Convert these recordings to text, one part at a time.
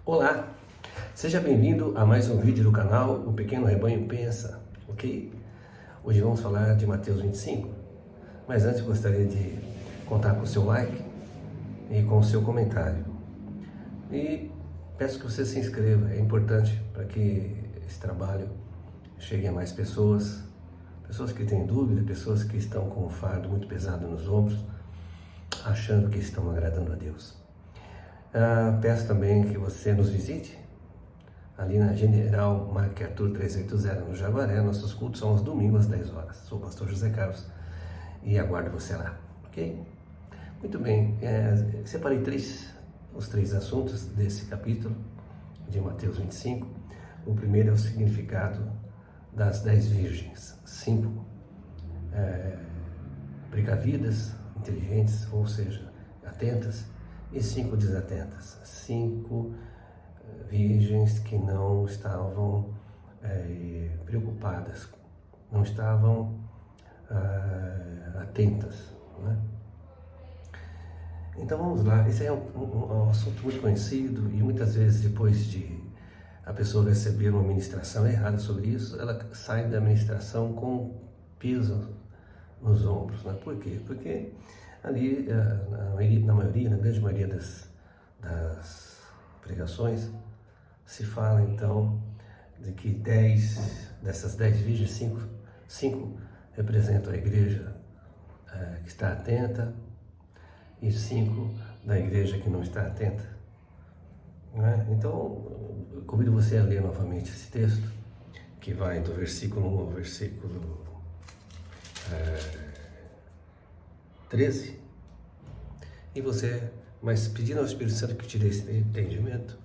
Olá, seja bem-vindo a mais um vídeo do canal O Pequeno Rebanho Pensa, ok? Hoje vamos falar de Mateus 25, mas antes gostaria de contar com o seu like e com o seu comentário. E peço que você se inscreva, é importante para que esse trabalho chegue a mais pessoas, pessoas que têm dúvida, pessoas que estão com um fardo muito pesado nos ombros, achando que estão agradando a Deus. Peço também que você nos visite ali na General Marque Arthur 380 no Jaguaré. Nossos cultos são aos domingos às 10 horas. Sou o pastor José Carlos e aguardo você lá, ok? Muito bem, separei os três assuntos desse capítulo de Mateus 25. O primeiro é o significado das 10 virgens. 5 precavidas, inteligentes, ou seja, atentas, e 5 desatentas. 5 virgens que não estavam preocupadas, não estavam atentas, né? Então vamos lá, esse é um assunto muito conhecido e muitas vezes depois de a pessoa receber uma ministração errada sobre isso, ela sai da ministração com peso nos ombros, né? Por quê? Porque ali, na grande maioria das pregações, se fala então de que dessas 10 virgens, 5 representam a igreja que está atenta e 5 da igreja que não está atenta, né? Então, eu convido você a ler novamente esse texto, que vai do versículo 1 ao versículo 13, mas pedindo ao Espírito Santo que te dê esse entendimento,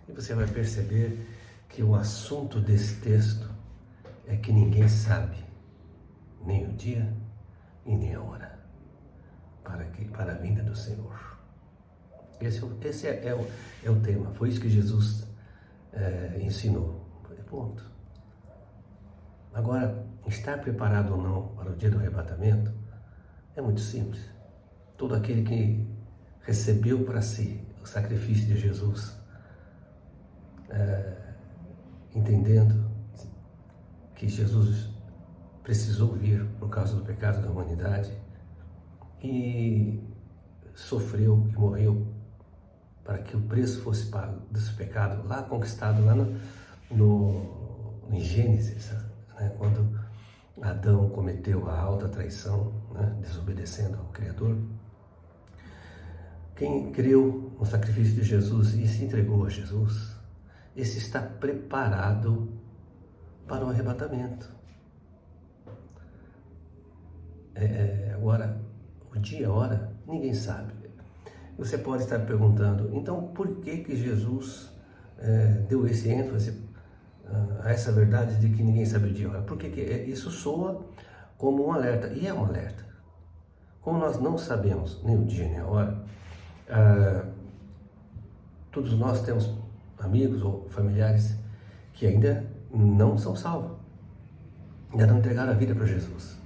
e você vai perceber que o assunto desse texto é que ninguém sabe nem o dia e nem a hora para a vinda do Senhor. Esse é o tema, foi isso que Jesus ensinou. Ponto. Agora, estar preparado ou não para o dia do arrebatamento é muito simples. Todo aquele que recebeu para si o sacrifício de Jesus, entendendo que Jesus precisou vir por causa do pecado da humanidade e sofreu e morreu para que o preço fosse pago desse pecado, lá conquistado lá em Gênesis, né, quando Adão cometeu a alta traição, né, desobedecendo ao Criador. Quem creu no sacrifício de Jesus e se entregou a Jesus, esse está preparado para o arrebatamento. Agora, o dia e a hora, ninguém sabe. Você pode estar perguntando, então por que Jesus deu esse ênfase a essa verdade de que ninguém sabe o dia e a hora? Porque isso soa como um alerta, e é um alerta. Como nós não sabemos nem o dia nem a hora, todos nós temos amigos ou familiares que ainda não são salvos, ainda não entregaram a vida para Jesus.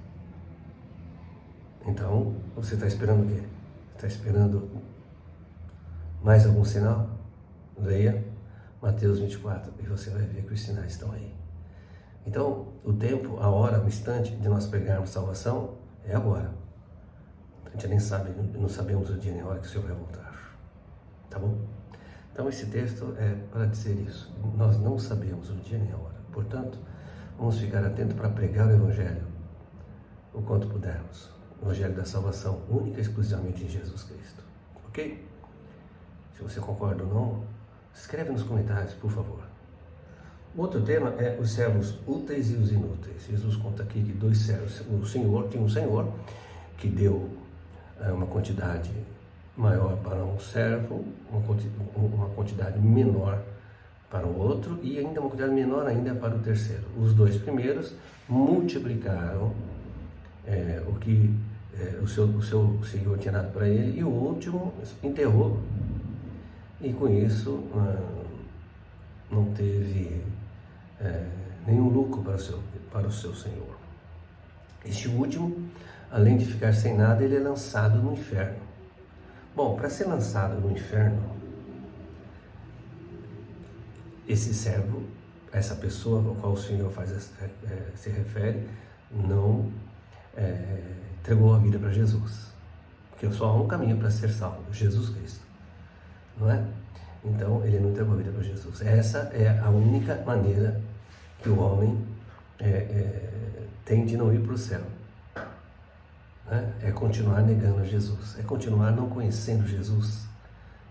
Então, você está esperando o quê? Está esperando mais algum sinal? Leia Mateus 24 e você vai ver que os sinais estão aí. Então, o tempo, a hora, o instante de nós pegarmos salvação é agora. A gente nem sabe, não sabemos o dia nem a hora que o Senhor vai voltar. Tá bom? Então, esse texto é para dizer isso. Nós não sabemos o dia nem a hora. Portanto, vamos ficar atentos para pregar o Evangelho o quanto pudermos. O Evangelho da salvação, única e exclusivamente em Jesus Cristo. Ok? Se você concorda ou não, escreve nos comentários, por favor. O outro tema é os servos úteis e os inúteis. Jesus conta aqui que 2 servos. Tinha um senhor que deu uma quantidade maior para um servo, uma quantidade menor para o outro e ainda uma quantidade menor ainda para o terceiro. Os 2 primeiros multiplicaram o que o seu senhor tinha dado para ele, e o último enterrou, e com isso não teve nenhum lucro para o seu senhor. Este último, além de ficar sem nada, ele é lançado no inferno. Bom, para ser lançado no inferno, esse servo, essa pessoa ao qual o Senhor se refere, não entregou a vida para Jesus. Porque só há um caminho para ser salvo, Jesus Cristo. Não é? Então, ele não entregou a vida para Jesus. Essa é a única maneira que o homem tem de não ir para o céu. Né? É continuar negando Jesus. É continuar não conhecendo Jesus.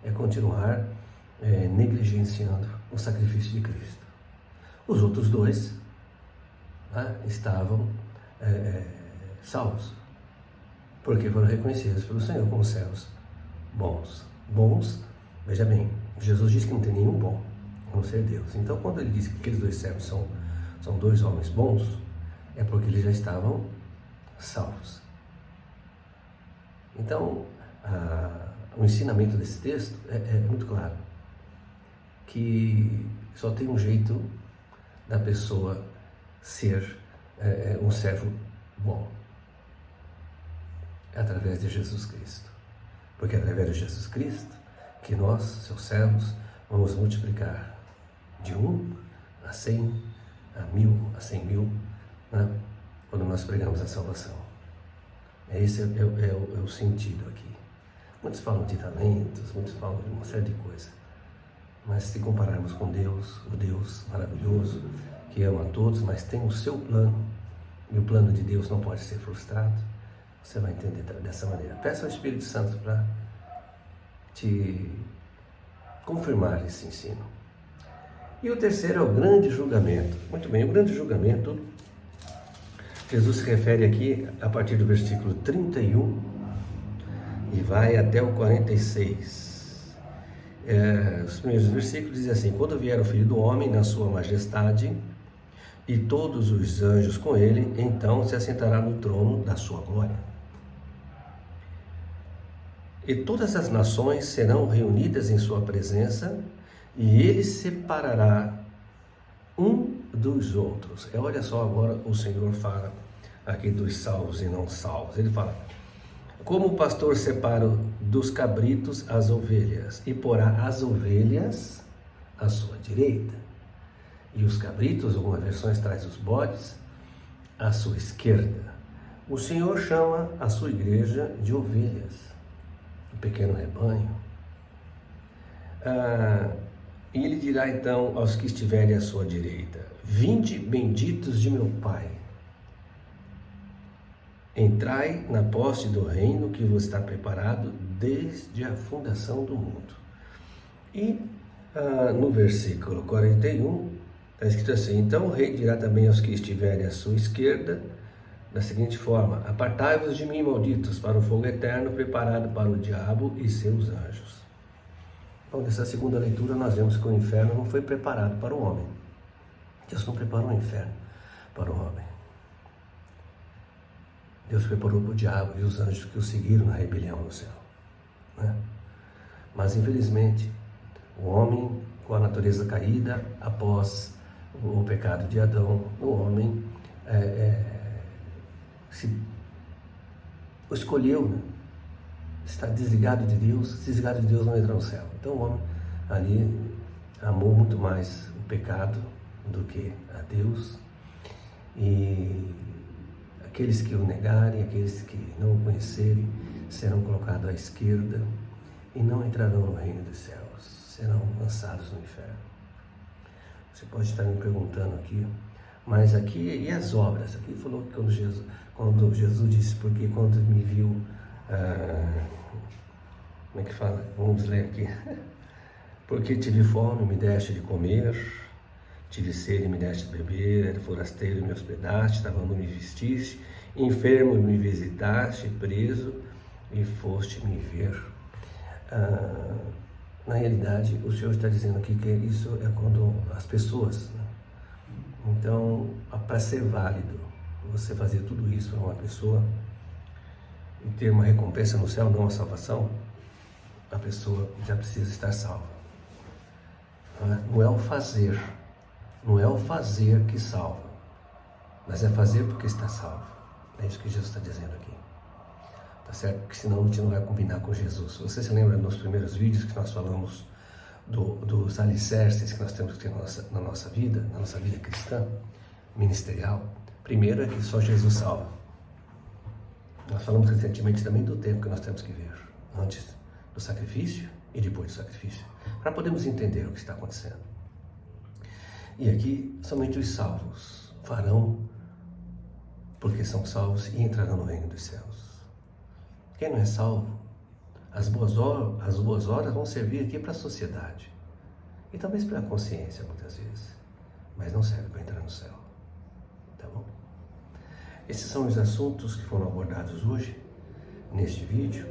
É continuar negligenciando o sacrifício de Cristo. Os outros dois, né, estavam salvos, porque foram reconhecidos pelo Senhor como servos bons. Bons, veja bem, Jesus disse que não tem nenhum bom, a não ser Deus. Então, quando ele disse que aqueles dois servos são dois homens bons, é porque eles já estavam salvos. Então, o ensinamento desse texto é muito claro, que só tem um jeito da pessoa ser um servo bom, através de Jesus Cristo. Porque é através de Jesus Cristo que nós, seus servos, vamos multiplicar de 1 a 100, a 1000, a 100 mil, né? Quando nós pregamos a salvação. Esse é o sentido aqui. Muitos falam de talentos, muitos falam de uma série de coisas. Mas se compararmos com Deus, o Deus maravilhoso, que ama a todos, mas tem o seu plano, e o plano de Deus não pode ser frustrado, você vai entender dessa maneira. Peça ao Espírito Santo para te confirmar esse ensino. E o terceiro é o grande julgamento. Muito bem, o grande julgamento, Jesus se refere aqui a partir do versículo 31 e vai até o 46. Os primeiros versículos dizem assim: quando vier o Filho do Homem na sua majestade e todos os anjos com ele, então se assentará no trono da sua glória. E todas as nações serão reunidas em sua presença, e ele separará um dos outros. Olha só, agora o Senhor fala aqui dos salvos e não salvos. Ele fala: como o pastor separa dos cabritos as ovelhas, e porá as ovelhas à sua direita, e os cabritos, algumas versões traz os bodes, à sua esquerda. O Senhor chama a sua igreja de ovelhas, um pequeno rebanho. E ele dirá então aos que estiverem à sua direita: vinde, benditos de meu Pai, entrai na posse do reino que vos está preparado desde a fundação do mundo. E no versículo 41 está escrito assim: então o rei dirá também aos que estiverem à sua esquerda, da seguinte forma: apartai-vos de mim, malditos, para o fogo eterno preparado para o diabo e seus anjos. Então, nessa segunda leitura, nós vemos que o inferno não foi preparado para o homem. Deus não preparou o inferno para o homem. Deus preparou para o diabo e os anjos que o seguiram na rebelião no céu, né? Mas, infelizmente, o homem, com a natureza caída, após o pecado de Adão, o homem se escolheu, né? Está desligado de Deus. Desligado de Deus não entra no céu. Então o homem ali amou muito mais o pecado do que a Deus, e aqueles que o negarem, aqueles que não o conhecerem, serão colocados à esquerda e não entrarão no reino dos céus, serão lançados no inferno. Você pode estar me perguntando aqui, mas aqui, e as obras? Aqui falou que quando Jesus disse, porque quando me viu, como é que fala? Vamos ler aqui. Porque tive fome, me deste de comer, tive sede, me deste de beber, era forasteiro, me hospedaste, estava nu, me vestiste, enfermo, me visitaste, preso, e foste me ver. Na realidade, o Senhor está dizendo aqui que isso é quando as pessoas, né? Então, para ser válido, você fazer tudo isso para uma pessoa e ter uma recompensa no céu, não a salvação, a pessoa já precisa estar salva. Não é o fazer, não é o fazer que salva, mas é fazer porque está salvo. É isso que Jesus está dizendo aqui. Tá certo? Porque senão a gente não vai combinar com Jesus. Você se lembra nos primeiros vídeos que nós falamos dos alicerces que nós temos que ter na nossa vida cristã, ministerial, primeiro é que só Jesus salva. Nós falamos recentemente também do tempo que nós temos que ver, antes do sacrifício e depois do sacrifício, para podermos entender o que está acontecendo. E aqui, somente os salvos farão, porque são salvos e entrarão no reino dos céus. Quem não é salvo, as boas horas vão servir aqui para a sociedade e talvez para a consciência muitas vezes, mas não serve para entrar no céu, tá bom? Esses são os assuntos que foram abordados hoje neste vídeo.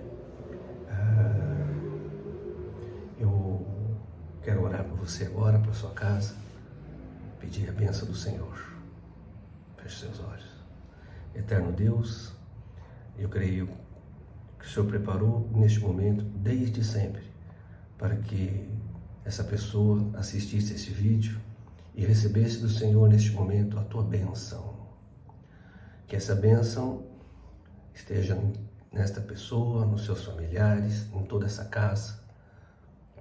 Eu quero orar por você agora, por sua casa, pedir a bênção do Senhor. Feche seus olhos. Eterno Deus, eu creio que o Senhor preparou neste momento, desde sempre, para que essa pessoa assistisse esse vídeo e recebesse do Senhor neste momento a tua bênção. Que essa bênção esteja nesta pessoa, nos seus familiares, em toda essa casa.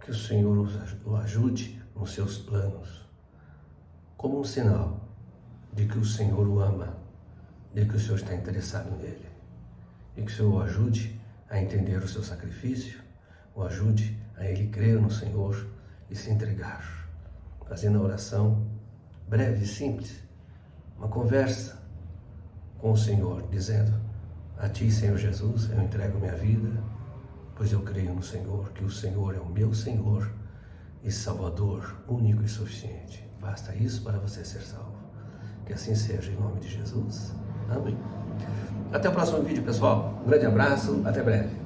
Que o Senhor o ajude nos seus planos, como um sinal de que o Senhor o ama, de que o Senhor está interessado nele. E que o Senhor o ajude a entender o seu sacrifício, o ajude a ele crer no Senhor e se entregar. Fazendo a oração breve e simples, uma conversa com o Senhor, dizendo: a Ti, Senhor Jesus, eu entrego minha vida, pois eu creio no Senhor, que o Senhor é o meu Senhor e Salvador único e suficiente. Basta isso para você ser salvo. Que assim seja, em nome de Jesus. Amém. Até o próximo vídeo, pessoal. Um grande abraço, até breve.